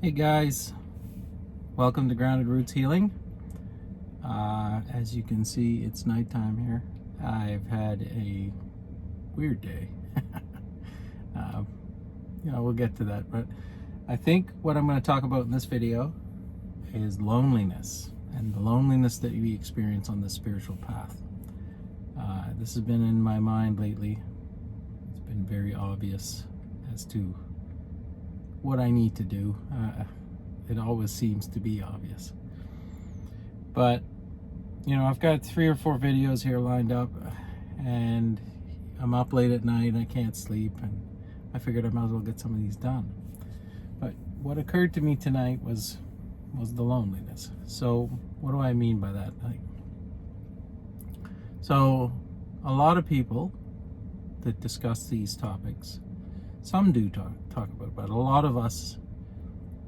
Hey guys, welcome to Grounded Roots Healing. As you can see, it's nighttime here. I've had a weird day. uh, we'll get to that, but I think what I'm going to talk about in this video is loneliness and the loneliness that we experience on this spiritual path. This has been in my mind lately. It's been very obvious as to what I need to do. It always seems to be obvious, but I've got 3 or 4 videos here lined up, and I'm up late at night and I can't sleep, and I figured I might as well get some of these done. But what occurred to me tonight was the loneliness. So what do I mean by that? So a lot of people that discuss these topics, some do talk about it, but a lot of us,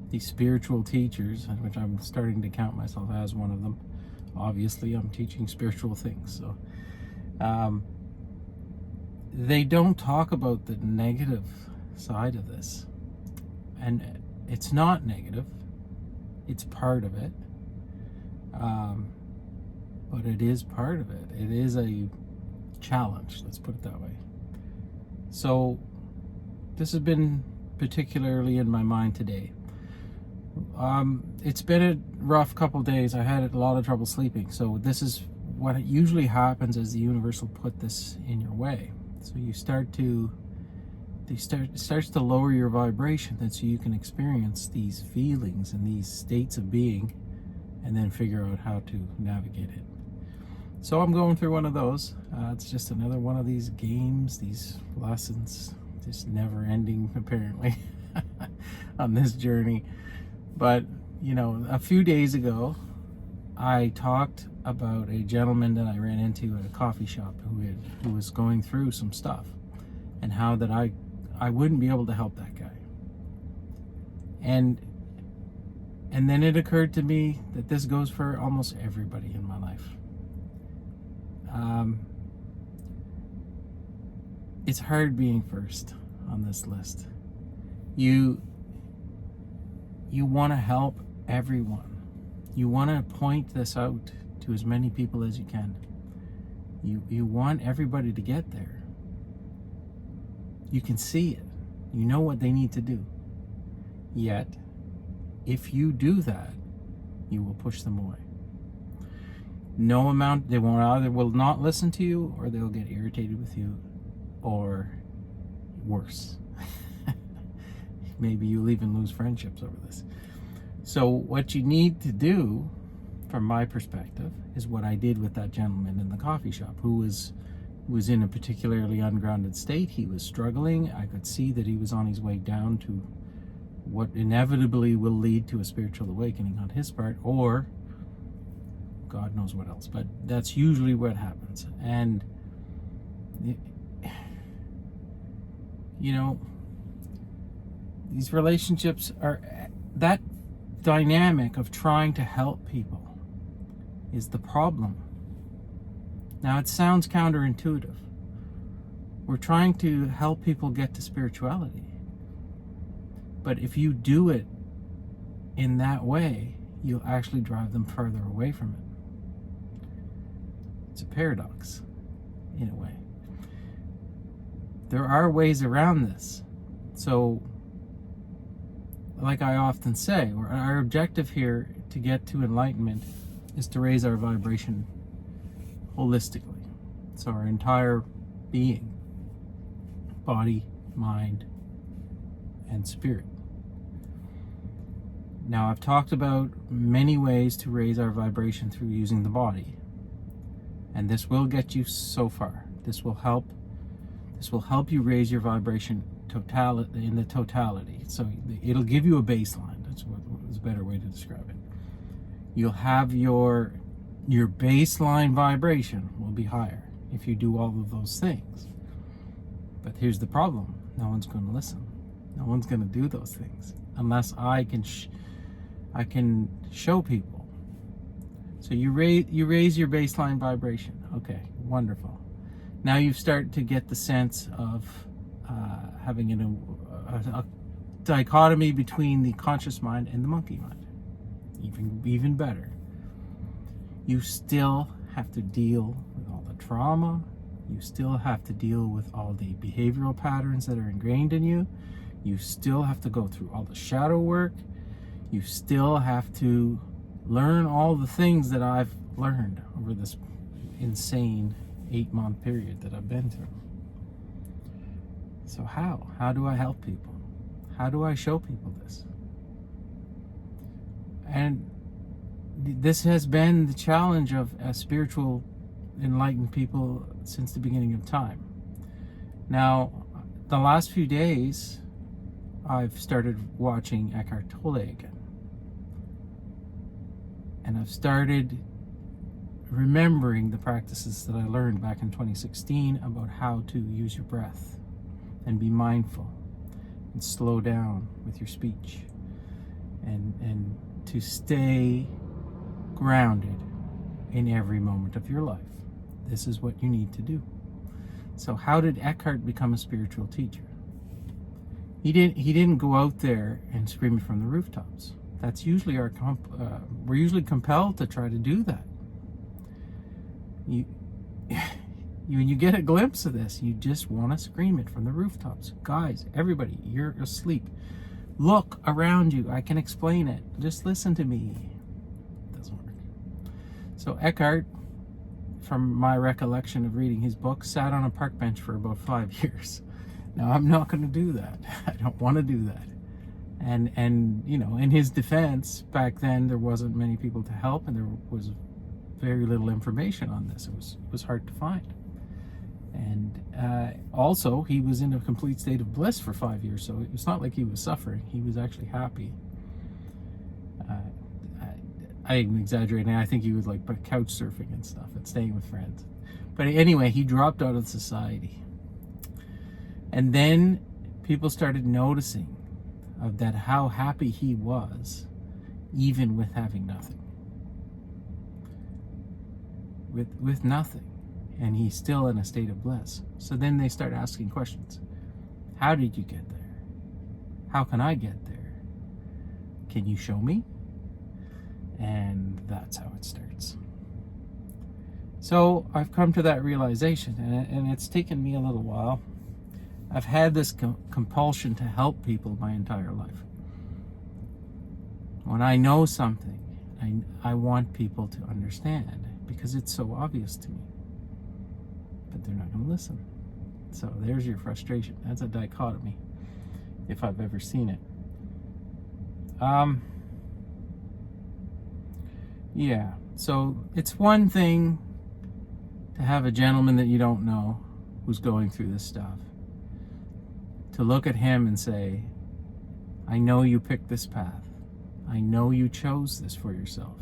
these spiritual teachers, which I'm starting to count myself as one of them, obviously I'm teaching spiritual things, so they don't talk about the negative side of this. And it's not negative, it's part of it, but it is part of it. It is a challenge, let's put it that way. So this has been particularly in my mind today. It's been a rough couple days. I had a lot of trouble sleeping. So this is what usually happens, as the universe will put this in your way. So it starts to lower your vibration, and so you can experience these feelings and these states of being, and then figure out how to navigate it. So I'm going through one of those. It's just another one of these games, these lessons, just never ending apparently on this journey. But a few days ago I talked about a gentleman that I ran into at a coffee shop who was going through some stuff, and how that I wouldn't be able to help that guy. And then it occurred to me that this goes for almost everybody in my life. It's hard being first on this list. You want to help everyone. You want to point this out to as many people as you can. You want everybody to get there. You can see it. You know what they need to do. Yet, if you do that, you will push them away. No amount, they will not listen to you, or they'll get irritated with you, or worse. Maybe you'll even lose friendships over this. So what you need to do, from my perspective, is what I did with that gentleman in the coffee shop who was in a particularly ungrounded state. He was struggling. I could see that he was on his way down to what inevitably will lead to a spiritual awakening on his part, or God knows what else, but that's usually what happens. And these relationships are that dynamic of trying to help people is the problem. Now, it sounds counterintuitive. We're trying to help people get to spirituality, but if you do it in that way, you'll actually drive them further away from it. It's a paradox, in a way. There are ways around this. So, like I often say, our objective here to get to enlightenment is to raise our vibration holistically. So our entire being, body, mind, and spirit. Now, I've talked about many ways to raise our vibration through using the body. And this will get you so far. This will help you raise your vibration in the totality. So it'll give you a baseline. That's what is a better way to describe it. You'll have your baseline vibration will be higher if you do all of those things. But here's the problem. No one's going to listen. No one's going to do those things unless I can show people. So you raise your baseline vibration. Okay, wonderful. Now you start to get the sense of having dichotomy between the conscious mind and the monkey mind. Even better. You still have to deal with all the trauma. You still have to deal with all the behavioral patterns that are ingrained in you. You still have to go through all the shadow work. You still have to learn all the things that I've learned over this insane 8-month period that I've been through. So how? How do I help people? How do I show people this? And this has been the challenge of spiritual enlightened people since the beginning of time. Now, the last few days, I've started watching Eckhart Tolle again. And I've started remembering the practices that I learned back in 2016 about how to use your breath and be mindful and slow down with your speech and to stay grounded in every moment of your life. This is what you need to do. So how did Eckhart become a spiritual teacher? He didn't go out there and scream it from the rooftops. That's usually we're usually compelled to try to do that. When you get a glimpse of this, you just want to scream it from the rooftops. Guys, everybody, you're asleep. Look around you. I can explain it. Just listen to me. It doesn't work. So Eckhart, from my recollection of reading his book, sat on a park bench for about 5 years. Now, I'm not going to do that. I don't want to do that. And you know, in his defense, back then there wasn't many people to help, and there was very little information on this. It was hard to find. And also, he was in a complete state of bliss for 5 years, so it's not like he was suffering. He was actually happy. I'm exaggerating. I think he was like couch surfing and stuff and staying with friends. But anyway, he dropped out of society. And then people started noticing of that how happy he was, even with having nothing. With nothing. And he's still in a state of bliss. So then they start asking questions. How did you get there? How can I get there? Can you show me? And that's how it starts. So I've come to that realization, and it's taken me a little while. I've had this compulsion to help people my entire life. When I know something, I want people to understand because it's so obvious to me. But they're not going to listen. So there's your frustration. That's a dichotomy, if I've ever seen it. Yeah, so it's one thing to have a gentleman that you don't know who's going through this stuff, to look at him and say, I know you picked this path. I know you chose this for yourself.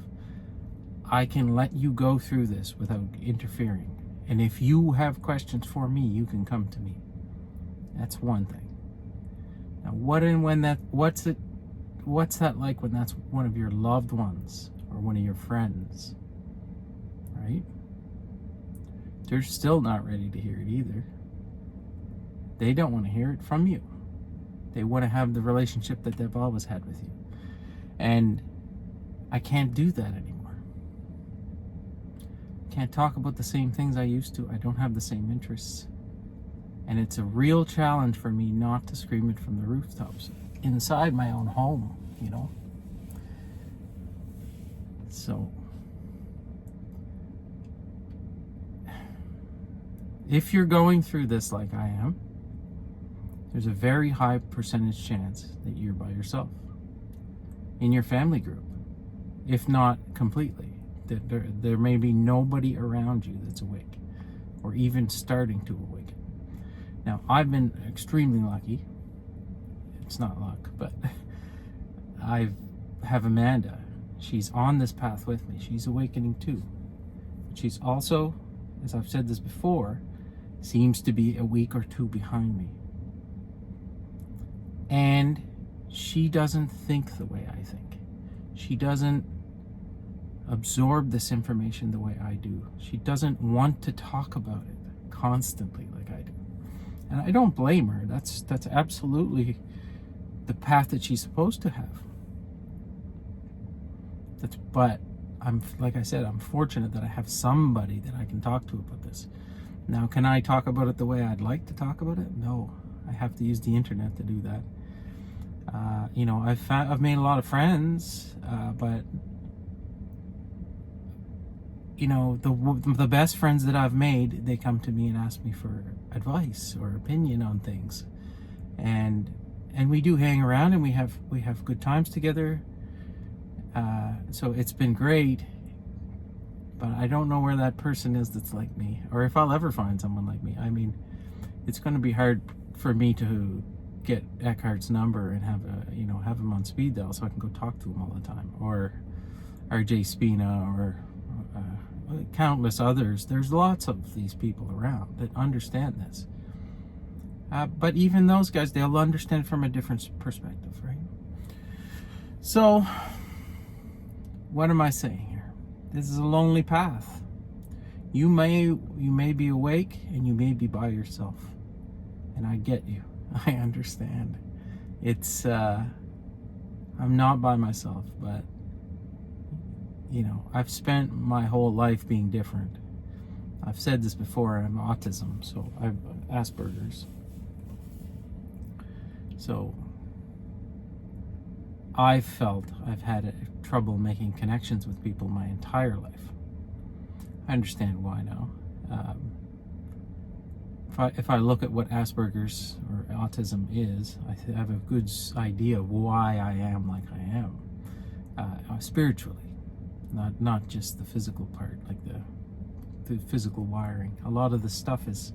I can let you go through this without interfering. And if you have questions for me, you can come to me. That's one thing. Now, what's that like when that's one of your loved ones or one of your friends, right? They're still not ready to hear it either. They don't want to hear it from you. They want to have the relationship that they've always had with you. And I can't do that anymore. Can't talk about the same things I used to. I don't have the same interests. And it's a real challenge for me not to scream it from the rooftops inside my own home, you know? So, if you're going through this like I am, there's a very high percentage chance that you're by yourself in your family group, if not completely. That there may be nobody around you that's awake or even starting to awaken. Now, I've been extremely lucky. It's not luck, but I have Amanda. She's on this path with me. She's awakening too. But she's also, as I've said this before, seems to be a week or two behind me. And she doesn't think the way I think. She doesn't absorb this information the way I do. She doesn't want to talk about it constantly like I do. And I don't blame her. That's absolutely the path that she's supposed to have. But like I said, I'm fortunate that I have somebody that I can talk to about this. Now, can I talk about it the way I'd like to talk about it? No, I have to use the internet to do that. I've made a lot of friends, but the best friends that I've made, they come to me and ask me for advice or opinion on things, and we do hang around and we have good times together. So it's been great, but I don't know where that person is that's like me, or if I'll ever find someone like me. I mean, it's going to be hard for me to get Eckhart's number and have him on speed dial so I can go talk to him all the time, or RJ Spina, or countless others. There's lots of these people around that understand this, but even those guys, they'll understand from a different perspective, right? So what am I saying here? This is a lonely path. You may be awake and you may be by yourself, and I get you. I understand. It's I'm not by myself, but I've spent my whole life being different. I've said this before, I have autism, so I have Asperger's. So I've had trouble making connections with people my entire life. I understand why now. If I look at what Asperger's or autism is, I have a good idea of why I am like I am, spiritually, not just the physical part, like the physical wiring. A lot of this stuff is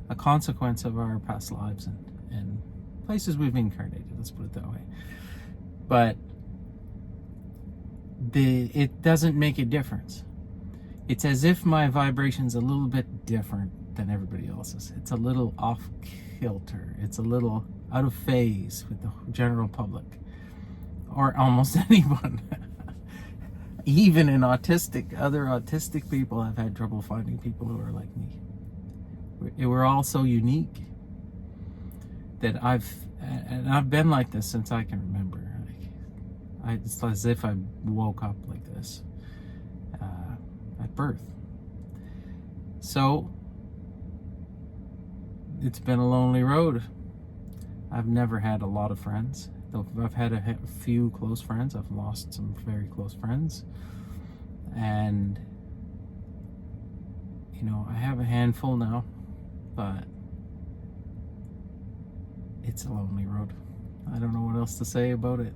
a consequence of our past lives and places we've incarnated, let's put it that way. But it doesn't make a difference. It's as if my vibration's a little bit different than everybody else's. It's a little off kilter. It's a little out of phase with the general public, or almost anyone. Even in other autistic people have had trouble finding people who are like me. We're all so unique that I've been like this since I can remember. It's as if I woke up like this at birth. So it's been a lonely road. I've never had a lot of friends. Though I've had a few close friends, I've lost some very close friends. And I have a handful now, but it's a lonely road. I don't know what else to say about it.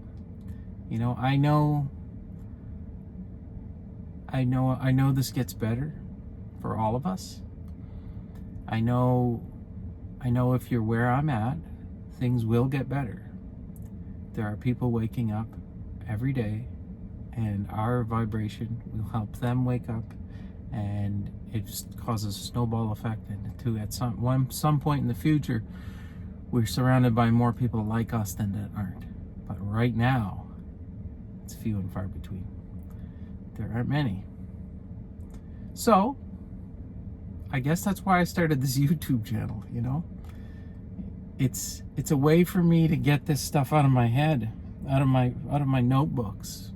I know this gets better for all of us. I know if you're where I'm at, things will get better. There are people waking up every day, and our vibration will help them wake up, and it just causes a snowball effect. And at some point in the future, we're surrounded by more people like us than that aren't. But right now, it's few and far between. There aren't many. So I guess that's why I started this YouTube channel. It's a way for me to get this stuff out of my head, out of my notebooks,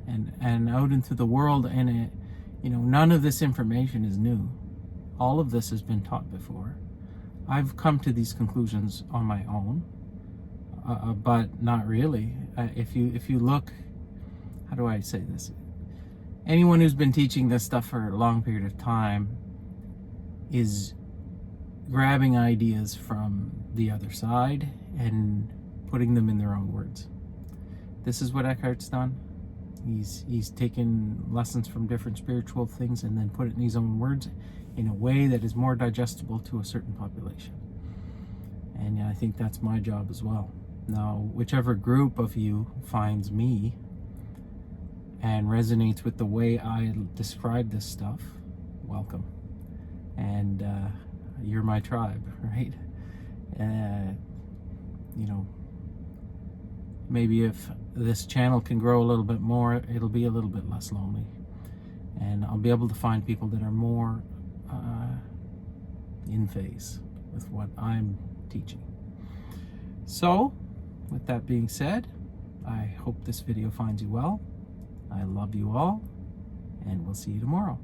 and out into the world. And none of this information is new. All of this has been taught before. I've come to these conclusions on my own, but not really. If you look, how do I say this? Anyone who's been teaching this stuff for a long period of time is grabbing ideas from the other side and putting them in their own words. This is what Eckhart's done. He's taken lessons from different spiritual things and then put it in his own words in a way that is more digestible to a certain population. And I think that's my job as well. Now, whichever group of you finds me and resonates with the way I describe this stuff, welcome. And you're my tribe, right? Maybe if this channel can grow a little bit more, it'll be a little bit less lonely. And I'll be able to find people that are more in phase with what I'm teaching. So, with that being said, I hope this video finds you well. I love you all, and we'll see you tomorrow.